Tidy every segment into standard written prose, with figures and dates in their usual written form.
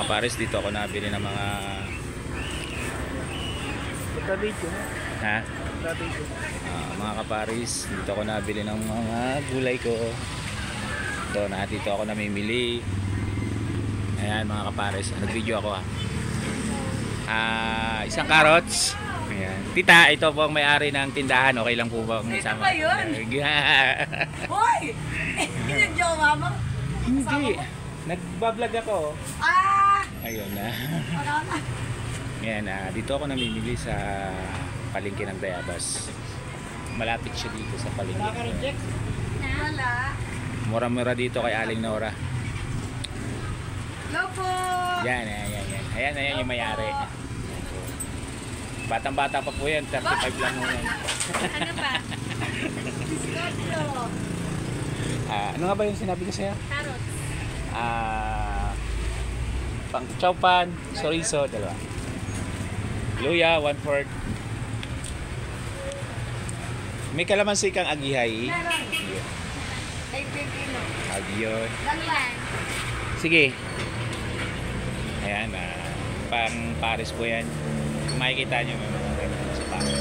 mga kapares, dito ako nabili ng mga ha? Mga kapares, dito ako nabili ng mga gulay ko. Ito na, dito ako namimili. Ayan mga kapares, nag-video ako ha. Isang carrots. Ayan. Tita, ito po ang may-ari ng tindahan. Okay lang po ba kung isama? Tita ba yun? Hoy! Hindi ako mama. Hindi. Nagbablog ako. Ayun na. Ayan, dito ako namimili sa palengke ng Tayabas. Malapit siya dito sa palengke. Wala. Mura-mura dito kay Aling Nora. Hello po. Yan. Ayan yung may-ari. Batang-bata pa po yan, 35 lang mo yan. Ano pa? Ano nga ba yung sinabi ko sa'yo? Carrots. Pang chowpan, chorizo, dalawa. Luya, 1/4. May kalamansi kang agihay. Meron. Ay, pipino. Agiyoy. Dalan. Sige. Ayan, pang Paris po yan. Kung makikita nyo, may mga ganyan sa Paris.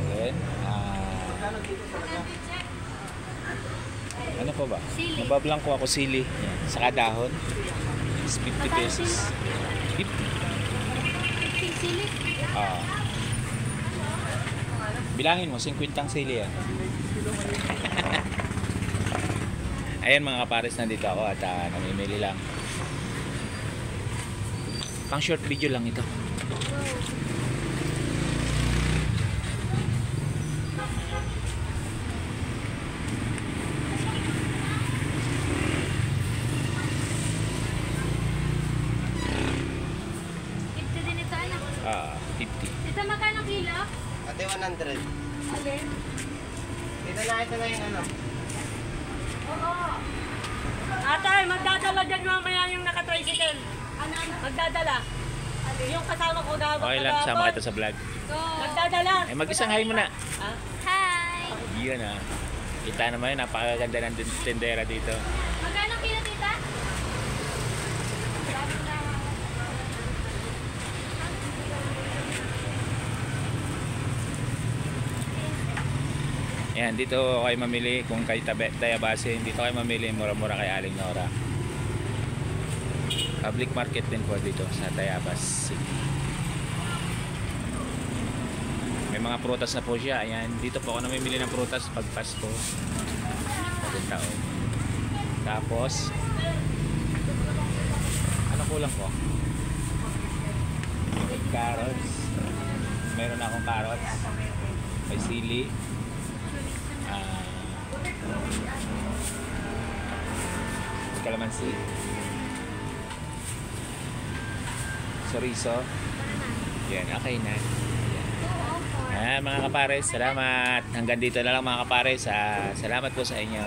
Then, ano pa ba? Sili. Nabablang ko ako sili. Yan. Saka dahon. It's 50 pesos. 50. Sili. Bilangin mo, 50 ang sili yan. Ayan mga kapares, nandito ako at namimili lang. Pang short video lang ito. Ito din ito, anak. 50. Ito magkano kilo? Ate, 100. Alin? Ito na yung ano. Oo. Atay, magdadala dyan mamaya yung naka-tricycle. Ano? Magdadala. Yung kasama ko dapat. Okay lang, sama kita sa vlog. Magdadala. Mag-isang hi muna. Hi! Yun Kita naman yun, napakaganda ng tendera dito. Magkano kilo, tita? Ayan, dito kayo mamili kung kay Tayabasin. Dito kayo mamili, mura-mura kay Aling Nora. Public market din po dito sa Tayabas City. May mga prutas na po siya. Ayan, dito po ako namimili ng prutas pag Pasko. Pagod taon. Tapos, ano kulang po? Carrots. Meron akong carrots. May sili. Kalamansi. Chorizo. Yan, okay na. Yan. Mga kapares, salamat. Hanggang dito na lang mga kapares. Salamat po sa inyo.